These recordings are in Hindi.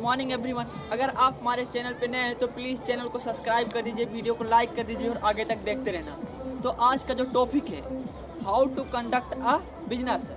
Morning everyone. अगर आप हमारे चैनल पे नए हैं तो प्लीज़ चैनल को सब्सक्राइब कर दीजिए, वीडियो को लाइक कर दीजिए और आगे तक देखते रहना। तो आज का जो टॉपिक है, how to conduct a business.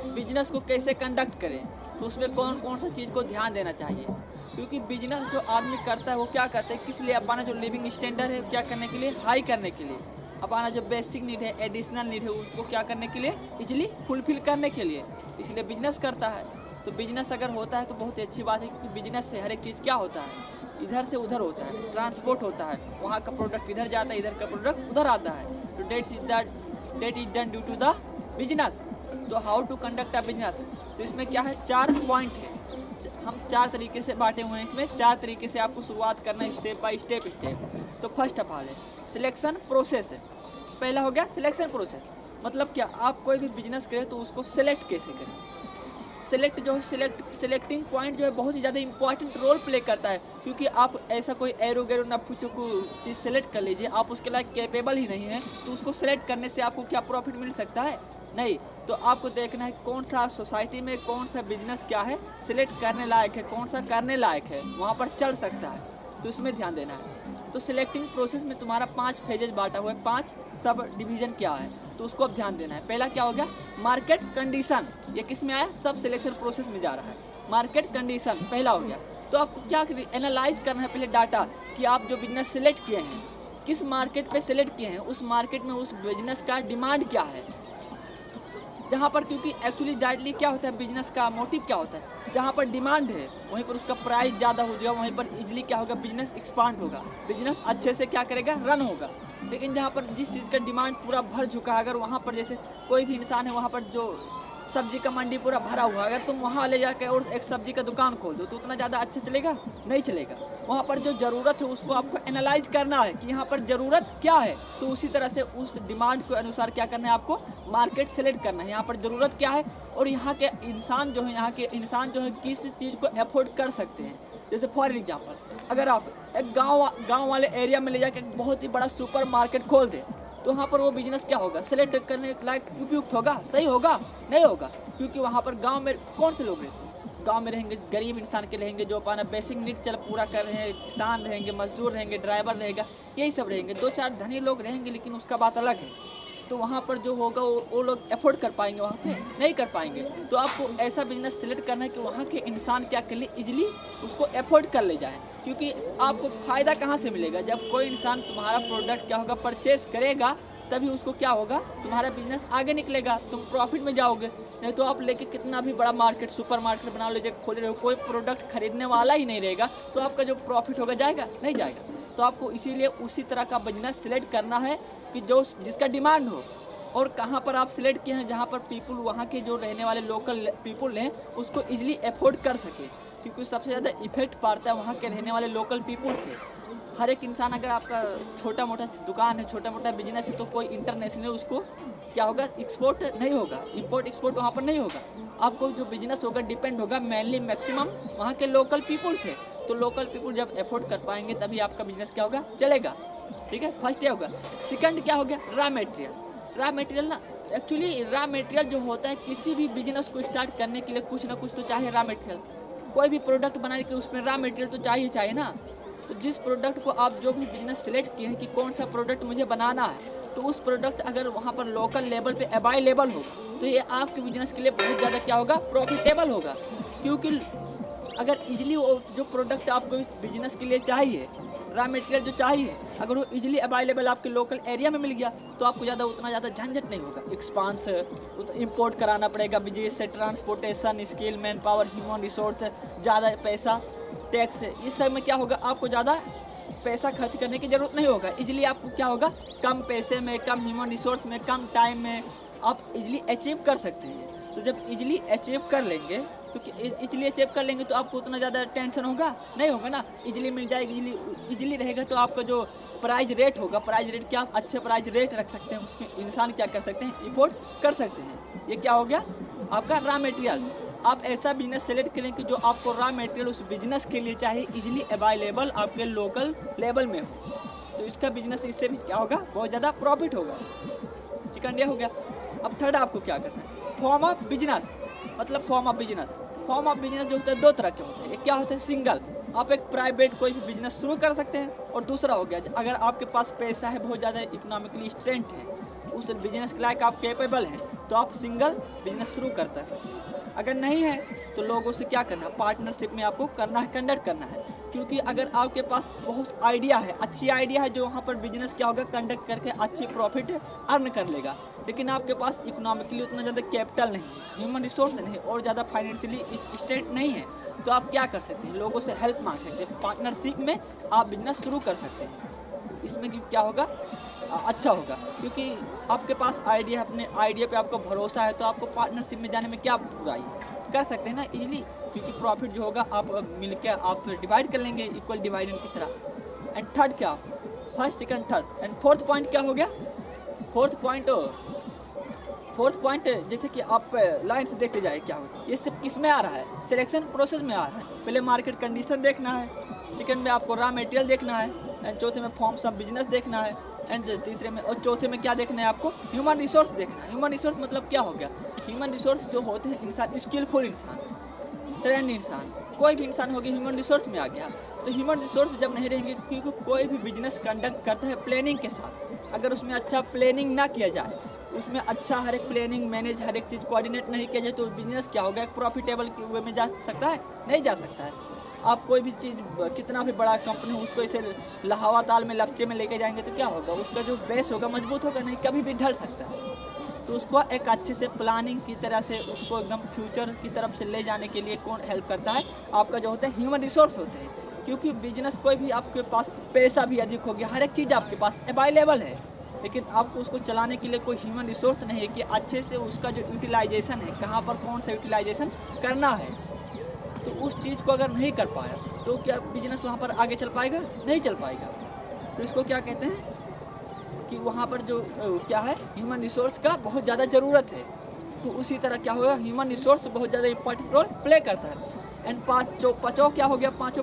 Business को कैसे कंडक्ट करें, तो उसमें कौन कौन सा चीज़ को ध्यान देना चाहिए। क्योंकि बिजनेस जो आदमी करता है वो क्या करता है, किस लिए, अपना जो लिविंग स्टैंडर्ड है क्या करने के लिए, हाई करने के लिए, अपना जो बेसिक नीड है, एडिशनल नीड है, उसको क्या करने के लिए, इजीली फुलफिल करने के लिए, इसलिए बिजनेस करता है। तो बिजनेस अगर होता है तो बहुत ही अच्छी बात है, क्योंकि बिजनेस से हर एक चीज़ क्या होता है, इधर से उधर होता है, ट्रांसपोर्ट होता है, वहाँ का प्रोडक्ट इधर जाता है, इधर का प्रोडक्ट उधर आता है। तो debt is done due to the business. तो how to conduct a business, तो इसमें क्या है, 4 पॉइंट है। हम 4 तरीके से बांटे हुए हैं, इसमें 4 तरीके से आपको शुरुआत करना है, स्टेप बाय स्टेप। तो फर्स्ट ऑफ ऑल है सिलेक्शन प्रोसेस। पहला हो गया सिलेक्शन प्रोसेस, मतलब क्या, आप कोई भी बिजनेस करें तो उसको सिलेक्ट कैसे करें। सिलेक्ट जो है, सिलेक्टिंग पॉइंट जो है बहुत ही ज़्यादा इंपॉर्टेंट रोल प्ले करता है। क्योंकि आप ऐसा कोई एरो गैरो ना फुचुकू चीज़ सेलेक्ट कर लीजिए, आप उसके लायक कैपेबल ही नहीं है, तो उसको सेलेक्ट करने से आपको क्या प्रॉफिट मिल सकता है, नहीं। तो आपको देखना है कौन सा सोसाइटी में कौन सा बिजनेस क्या है, सिलेक्ट करने लायक है, कौन सा करने लायक है, वहाँ पर चल सकता है, तो इसमें ध्यान देना है। तो सिलेक्टिंग प्रोसेस में तुम्हारा 5 फेजेज बांटा हुआ है, 5 सब डिवीज़न क्या है, तो उसको अब ध्यान देना है। पहला क्या हो गया, मार्केट कंडीशन। ये किस में आया, सब सिलेक्शन प्रोसेस में जा रहा है। मार्केट कंडीशन पहला हो गया। तो आपको क्या एनालाइज करना है पहले डाटा, कि आप जो बिजनेस सिलेक्ट किए हैं किस मार्केट पे सिलेक्ट किए हैं, उस मार्केट में उस बिजनेस का डिमांड क्या है। जहाँ पर, क्योंकि एक्चुअली डायरेक्टली क्या होता है, बिजनेस का मोटिव क्या होता है, जहाँ पर डिमांड है वहीं पर उसका प्राइस ज़्यादा हो जाएगा, वहीं पर इजीली क्या होगा, बिजनेस एक्सपांड होगा, बिजनेस अच्छे से क्या करेगा, रन होगा। लेकिन जहाँ पर जिस चीज़ का डिमांड पूरा भर चुका है, अगर वहाँ पर जैसे कोई भी इंसान है, वहाँ पर जो सब्जी का मंडी पूरा भरा हुआ, अगर तुम वहाँ ले जाकर और एक सब्जी का दुकान खोल दो तो उतना ज़्यादा अच्छा चलेगा, नहीं चलेगा। वहाँ पर जो ज़रूरत है उसको आपको एनालाइज करना है कि यहाँ पर ज़रूरत क्या है, तो उसी तरह से उस डिमांड के अनुसार क्या करना है, आपको मार्केट सेलेक्ट करना है। यहाँ पर ज़रूरत क्या है और यहाँ के इंसान जो है, किस चीज़ को अफोर्ड कर सकते हैं। जैसे फॉर एग्जाम्पल, अगर आप एक गाँव वाले एरिया में ले जाकर एक बहुत ही बड़ा सुपर मार्केट खोल दें, तो वहाँ पर वो बिजनेस क्या होगा, सेलेक्ट करने के लायक उपयुक्त होगा, सही होगा, नहीं होगा। क्योंकि वहाँ पर गांव में कौन से लोग रहते हैं, गांव में रहेंगे गरीब इंसान के रहेंगे, जो अपना बेसिक नीड पूरा कर रहे हैं, किसान रहेंगे, मजदूर रहेंगे, ड्राइवर रहेगा, यही सब रहेंगे। 2-4 धनी लोग रहेंगे, लेकिन उसका बात अलग है। तो वहाँ पर जो होगा वो लोग अफोर्ड कर पाएंगे, वहाँ पे नहीं कर पाएंगे। तो आपको ऐसा बिजनेस सेलेक्ट करना है कि वहाँ के इंसान क्या कर ले, इजीली उसको अफोर्ड कर ले जाए। क्योंकि आपको फ़ायदा कहाँ से मिलेगा, जब कोई इंसान तुम्हारा प्रोडक्ट क्या होगा, परचेस करेगा, तभी उसको क्या होगा, तुम्हारा बिजनेस आगे निकलेगा, तुम प्रॉफिट में जाओगे। नहीं तो आप लेके कितना भी बड़ा मार्केट, सुपर मार्केट बना लीजिए, खोले रहे हो, कोई प्रोडक्ट खरीदने वाला ही नहीं रहेगा, तो आपका जो प्रॉफिट होगा जाएगा, नहीं जाएगा। तो आपको इसीलिए उसी तरह का बिजनेस सिलेक्ट करना है कि जिसका डिमांड हो। और कहाँ पर आप सिलेक्ट किए हैं, जहाँ पर पीपल, वहाँ के जो रहने वाले लोकल पीपल हैं, उसको इजीली अफोर्ड कर सके। क्योंकि सबसे ज़्यादा इफेक्ट पड़ता है वहाँ के रहने वाले लोकल पीपल से। हर एक इंसान, अगर आपका छोटा मोटा दुकान है, छोटा मोटा बिजनेस है, तो कोई इंटरनेशनल उसको क्या होगा, एक्सपोर्ट नहीं होगा, इंपोर्ट एक्सपोर्ट वहाँ पर नहीं होगा। आपको जो बिजनेस होगा डिपेंड होगा मेनली मैक्सिमम वहाँ के लोकल पीपल से। तो लोकल पीपल जब अफोर्ड कर पाएंगे तभी आपका बिजनेस क्या होगा, चलेगा। ठीक है, फर्स्ट ये होगा। सेकंड क्या हो गया, रॉ मटेरियल। रॉ मटेरियल ना, एक्चुअली रॉ मटेरियल जो होता है, किसी भी बिजनेस को स्टार्ट करने के लिए कुछ ना कुछ तो चाहिए रॉ मटेरियल। कोई भी प्रोडक्ट बनाने के लिए उसमें रॉ मटेरियल तो चाहिए ना। तो जिस प्रोडक्ट को आप जो भी बिजनेस सेलेक्ट किए हैं कि कौन सा प्रोडक्ट मुझे बनाना है, तो उस प्रोडक्ट अगर वहाँ पर लोकल लेवल पे अवेलेबल हो, तो ये आपके बिजनेस के लिए बहुत ज़्यादा क्या होगा, प्रॉफिटेबल होगा। क्योंकि अगर इजीली वो जो प्रोडक्ट आपको बिजनेस के लिए चाहिए, रॉ मटेरियल जो चाहिए, अगर वो इजीली अवेलेबल आपके लोकल एरिया में मिल गया, तो आपको उतना ज़्यादा झंझट नहीं होगा। एक्सपांस इंपोर्ट कराना पड़ेगा, बिजनेस से transportation, skill, man power, human resource, ज़्यादा पैसा, टैक्स, इस सब में क्या होगा, आपको ज़्यादा पैसा खर्च करने की ज़रूरत नहीं होगा। इजीली आपको क्या होगा, कम पैसे में, कम ह्यूमन रिसोर्स में, कम टाइम में आप इजीली अचीव कर सकते हैं। तो जब इजीली अचीव कर लेंगे, तो इजीली अचीव कर लेंगे तो आपको उतना ज़्यादा टेंशन होगा, नहीं होगा ना। इजीली मिल जाएगी, इजीली रहेगा, तो आपका जो प्राइस रेट होगा, प्राइस रेट क्या, आप अच्छे प्राइस रेट रख सकते हैं, उसमें इंसान क्या कर सकते हैं, अफोर्ड कर सकते हैं। ये क्या हो गया, आपका रॉ मटेरियल। आप ऐसा बिजनेस सेलेक्ट करें कि जो आपको रॉ मटेरियल उस बिजनेस के लिए चाहिए, इजीली अवेलेबल आपके लोकल लेवल में हो, तो इसका बिजनेस इससे भी क्या होगा, बहुत ज़्यादा प्रॉफिट होगा। सेकंड ये हो गया। अब थर्ड आपको क्या करना है, फॉर्म ऑफ बिजनेस। मतलब form of business form of business जो होता है दो तरह के होते हैं। एक क्या होता है सिंगल, आप एक प्राइवेट कोई भी बिजनेस शुरू कर सकते हैं, और दूसरा हो गया अगर आपके पास पैसा है, बहुत ज़्यादा इकोनॉमिकली स्ट्रेंथ है, उस बिजनेस के लायक आप कैपेबल हैं, तो आप सिंगल बिजनेस शुरू कर सकते हैं। अगर नहीं है तो लोगों से क्या करना है, पार्टनरशिप में आपको करना है, कंडक्ट करना है। क्योंकि अगर आपके पास बहुत आइडिया है, अच्छी आइडिया है, जो वहाँ पर बिजनेस क्या होगा कंडक्ट करके अच्छी प्रॉफिट अर्न कर लेगा, लेकिन आपके पास इकोनॉमिकली उतना ज़्यादा कैपिटल नहीं है, ह्यूमन रिसोर्स नहीं, और ज़्यादा फाइनेंशियली स्टेट नहीं है, तो आप क्या कर सकते हैं, लोगों से हेल्प मांग सकते हैं, पार्टनरशिप में आप बिजनेस शुरू कर सकते हैं। इसमें क्या होगा, अच्छा होगा, क्योंकि आपके पास आइडिया, अपने आइडिया पे आपको भरोसा है, तो आपको पार्टनरशिप में जाने में क्या बुराई, कर सकते हैं ना इजीली, क्योंकि प्रॉफिट जो होगा आप मिलके आप डिवाइड कर लेंगे इक्वल डिवाइडेंड की तरह। एंड थर्ड क्या, first second third and fourth point क्या हो गया, फोर्थ पॉइंट जैसे कि आप लाइन से देखते जाए क्या हो, ये सब किस में आ रहा है, सिलेक्शन प्रोसेस में आ रहा है। पहले मार्केट कंडीशन देखना है, सेकंड में आपको रॉ मटेरियल देखना है, एंड चौथे में फॉर्म्स ऑफ बिजनेस देखना है, एंड तीसरे में और चौथे में क्या देखना है आपको, ह्यूमन रिसोर्स देखना है। ह्यूमन रिसोर्स मतलब क्या हो गया, ह्यूमन रिसोर्स जो होते हैं इंसान, स्किलफुल इंसान, ट्रेंड इंसान, कोई भी इंसान हो गया ह्यूमन रिसोर्स में आ गया। तो ह्यूमन रिसोर्स जब नहीं रहेंगे, क्योंकि कोई भी बिजनेस कंडक्ट करता है प्लानिंग के साथ, अगर उसमें अच्छा प्लानिंग ना किया जाए, उसमें अच्छा हर एक प्लानिंग मैनेज हर एक चीज़ कोऑर्डिनेट नहीं किया जाए, तो बिजनेस क्या होगा, एक प्रॉफिटेबल वे में जा सकता है, नहीं जा सकता है। आप कोई भी चीज़, कितना भी बड़ा कंपनी हो, उसको इसे लहावा ताल में लपचे में लेके जाएंगे तो क्या होगा, उसका जो बेस होगा मजबूत होगा नहीं, कभी भी ढल सकता है। तो उसको एक अच्छे से प्लानिंग की तरह से उसको एकदम फ्यूचर की तरफ से ले जाने के लिए कौन हेल्प करता है, आपका जो होता है ह्यूमन रिसोर्स होते हैं। क्योंकि बिजनेस कोई भी आपके पास पैसा भी अधिक हो गया, हर एक चीज़ आपके पास अवेलेबल है, लेकिन आपको उसको चलाने के लिए कोई ह्यूमन रिसोर्स नहीं है कि अच्छे से उसका जो यूटिलाइजेशन है, कहाँ पर कौन सा यूटिलाइजेशन करना है, तो उस चीज़ को अगर नहीं कर पाया तो क्या बिजनेस वहाँ पर आगे चल पाएगा, नहीं चल पाएगा। तो इसको क्या कहते हैं कि वहाँ पर जो क्या है, ह्यूमन रिसोर्स का बहुत ज़्यादा ज़रूरत है। तो उसी तरह क्या होगा, ह्यूमन रिसोर्स बहुत ज़्यादा इंपॉर्टेंट रोल प्ले करता है। एंड पाँचों क्या हो गया, पाँचों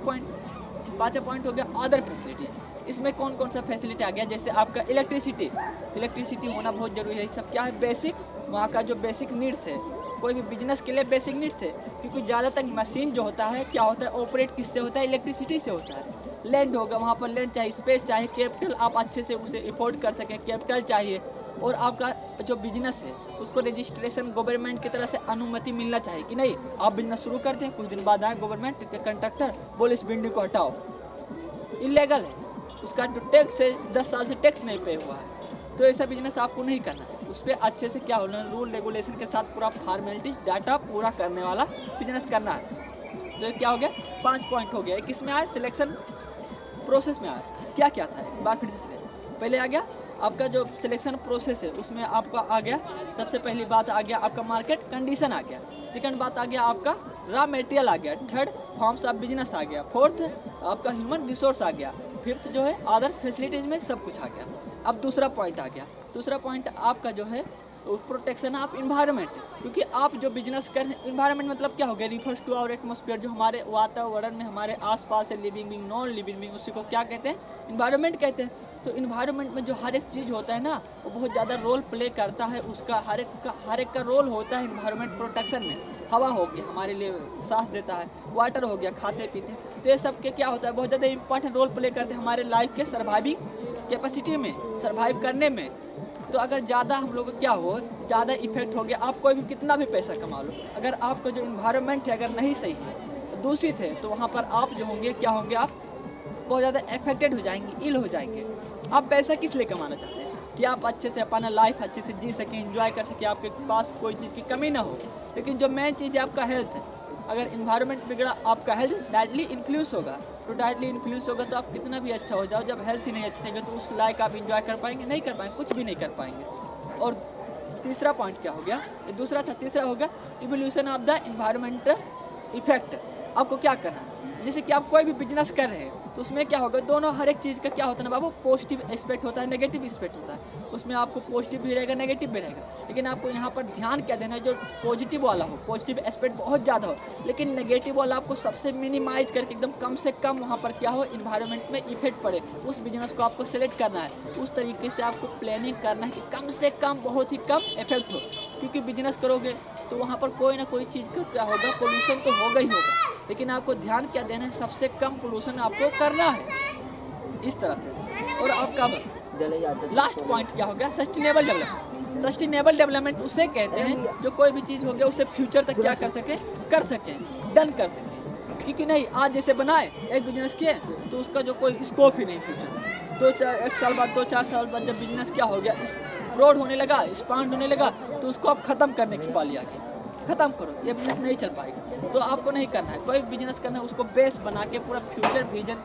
पॉइंट हो गया अदर फैसिलिटी। इसमें कौन कौन सा फैसिलिटी आ गया, जैसे आपका इलेक्ट्रिसिटी होना बहुत ज़रूरी है। सब क्या है, बेसिक, वहाँ का जो बेसिक नीड्स है, कोई भी बिजनेस के लिए बेसिक नीड्स है, क्योंकि ज़्यादातर मशीन जो होता है क्या होता है, ऑपरेट किससे होता है, इलेक्ट्रिसिटी से होता है। लैंड होगा, वहाँ पर लैंड चाहिए, स्पेस चाहिए, कैपिटल आप अच्छे से उसे अफोर्ड कर सकें, कैपिटल चाहिए, और आपका जो बिजनेस है उसको रजिस्ट्रेशन गवर्नमेंट की तरफ से अनुमति मिलना चाहिए कि नहीं, आप बिजनेस शुरू करते हैं, कुछ दिन बाद आए गवर्नमेंट के कंट्रैक्टर बोले इस बिल्डिंग को हटाओ, इलीगल है, उसका जो टैक्स है 10 साल से टैक्स नहीं पे हुआ है, तो ऐसा बिजनेस आपको नहीं करना है। उस पर अच्छे से क्या होना, रूल रेगुलेशन के साथ पूरा फॉर्मेलिटीज डाटा पूरा करने वाला बिजनेस करना है। तो ये क्या हो गया, 5 पॉइंट हो गया। किस में आया, सिलेक्शन प्रोसेस में आया। क्या क्या था, एक बार फिर से पहले आ गया आपका जो सिलेक्शन प्रोसेस है, उसमें आपका आ गया सबसे पहली बात आ गया आपका मार्केट कंडीशन आ गया, सेकंड बात आ गया आपका रॉ मटेरियल आ गया, थर्ड फॉर्म्स ऑफ बिजनेस आ गया, फोर्थ आपका ह्यूमन रिसोर्स आ गया, फिफ्थ जो है अदर फैसिलिटीज़ में सब कुछ आ गया। अब दूसरा पॉइंट आ गया, दूसरा पॉइंट आपका जो है प्रोटेक्शन ऑफ इन्वायरमेंट, क्योंकि आप जो बिजनेस कर रहे हैं, इन्वायरमेंट मतलब क्या हो गया, रिफर्स टू आवर एटमॉस्फेयर, जो हमारे वातावरण में हमारे आसपास है, living being, non living being, उसी को क्या कहते हैं, इन्वायरमेंट कहते हैं। तो इन्वायरमेंट में जो हर एक चीज़ होता है ना, वो बहुत ज़्यादा रोल प्ले करता है, उसका हर एक का रोल होता है इन्वायरमेंट प्रोटेक्शन में। हवा हो गया हमारे लिए सांस देता है, वाटर हो गया खाते पीते, तो ये सब के क्या होता है, बहुत ज़्यादा इंपॉर्टेंट रोल प्ले करते हैं हमारे लाइफ के सर्वाइविंग कैपेसिटी में, सर्वाइव करने में। तो अगर ज़्यादा हम लोग क्या हो, ज़्यादा इफेक्ट हो गया, आप कोई भी कितना भी पैसा कमा लो, अगर आपका जो इन्वायरमेंट है अगर नहीं सही है, दूषित है, तो वहाँ पर आप जो होंगे क्या होंगे, आप बहुत ज़्यादा अफेक्टेड हो जाएंगे, इल हो जाएंगे। आप पैसा किस लिए कमाना चाहते हैं, कि आप अच्छे से अपना लाइफ अच्छे से जी सकें, एंजॉय कर सकें, आपके पास कोई चीज़ की कमी ना हो। लेकिन जो मेन चीज़ है आपका हेल्थ है, अगर इन्वायरमेंट बिगड़ा आपका हेल्थ डायरेक्टली इन्फ्लुएंस होगा, तो डायरेक्टली इन्फ्लुएंस होगा तो आप कितना भी अच्छा हो जाओ, जब हेल्थ ही नहीं अच्छी रहेगी तो उस लाइक आप इंजॉय कर पाएंगे, नहीं कर पाएंगे, कुछ भी नहीं कर पाएंगे। और तीसरा पॉइंट क्या हो गया, ये दूसरा था, तीसरा हो गया evolution of the environment effect. आपको क्या करना है, जैसे कि आप कोई भी बिजनेस कर रहे हैं तो उसमें क्या होगा, दोनों हर एक चीज़ का क्या होता है ना बाबू, पॉजिटिव एस्पेक्ट होता है, नेगेटिव एस्पेक्ट होता है। उसमें आपको पॉजिटिव भी रहेगा, नेगेटिव भी रहेगा, लेकिन आपको यहाँ पर ध्यान क्या देना है, जो पॉजिटिव वाला हो, पॉजिटिव एस्पेक्ट बहुत ज़्यादा हो, लेकिन नेगेटिव वाला आपको सबसे मिनिमाइज करके एकदम कम से कम वहाँ पर क्या हो, इन्वायरमेंट में इफेक्ट पड़े, उस बिजनेस को आपको सेलेक्ट करना है। उस तरीके से आपको प्लानिंग करना है कि कम से कम, बहुत ही कम इफेक्ट हो। क्योंकि बिजनेस करोगे तो वहाँ पर कोई ना कोई चीज़ का क्या होगा, पोल्यूशन तो होगा ही होगा, लेकिन आपको ध्यान क्या देना है, सबसे कम पोल्यूशन आपको करना है इस तरह से। और आपका लास्ट पॉइंट क्या हो गया, सस्टेनेबल डेवलपमेंट। सस्टेनेबल डेवलपमेंट उसे कहते हैं जो कोई भी चीज़ हो गया उसे फ्यूचर तक क्या कर सके, डन कर सके। क्योंकि नहीं, आज जैसे बनाए एक बिजनेस किए तो उसका जो कोई स्कोप ही नहीं फ्यूचर, एक साल बाद 2-4 साल बाद जब बिजनेस क्या हो गया, ब्रॉड होने लगा, एक्सपांड होने लगा, तो उसको आप ख़त्म करने की बारी आ गई। ख़त्म करो, ये बिजनेस नहीं चल पाएगा। तो आपको नहीं करना है, कोई बिजनेस करना है उसको बेस बना के पूरा फ्यूचर विजन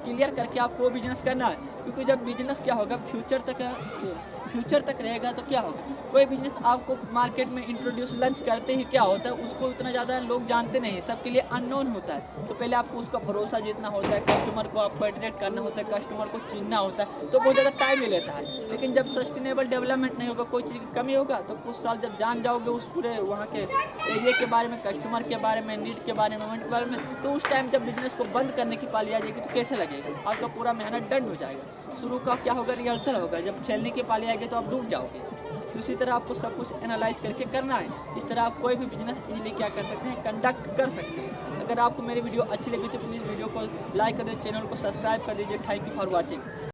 क्लियर करके आपको वो बिजनेस करना है। क्योंकि जब बिजनेस क्या होगा फ्यूचर तक रहेगा तो क्या होगा, कोई बिजनेस आपको मार्केट में इंट्रोड्यूस लंच करते ही क्या होता है, उसको इतना ज़्यादा लोग जानते नहीं, सबके लिए अननोन होता है। तो पहले आपको उसका भरोसा जीतना होता है, कस्टमर को आपको अट्रैक्ट करना होता है, कस्टमर को चिनना होता है, तो बहुत ज़्यादा टाइम ले लेता है। लेकिन जब सस्टेनेबल डेवलपमेंट नहीं होगा, कोई चीज़ की कमी होगा, तो कुछ साल जब जान जाओगे उस पूरे वहाँ के एरिया के बारे में, कस्टमर के बारे में, नीड के बारे में, मोमेंट के बारे में, तो उस टाइम जब बिजनेस को बंद करने की पाली आ जाएगी तो कैसे लगेगा, आपका पूरा मेहनत डन हो जाएगा। शुरू का क्या होगा, रिहर्सल होगा, जब खेलने की पाली आएगी तो आप डूब जाओगे। तो इसी तरह आपको सब कुछ एनालाइज करके करना है। इस तरह आप कोई भी बिजनेस इजीली क्या कर सकते हैं, कंडक्ट कर सकते हैं। अगर आपको मेरी वीडियो अच्छी लगी तो प्लीज़ वीडियो को लाइक कर दीजिए, चैनल को सब्सक्राइब कर दीजिए। Thank you for watching.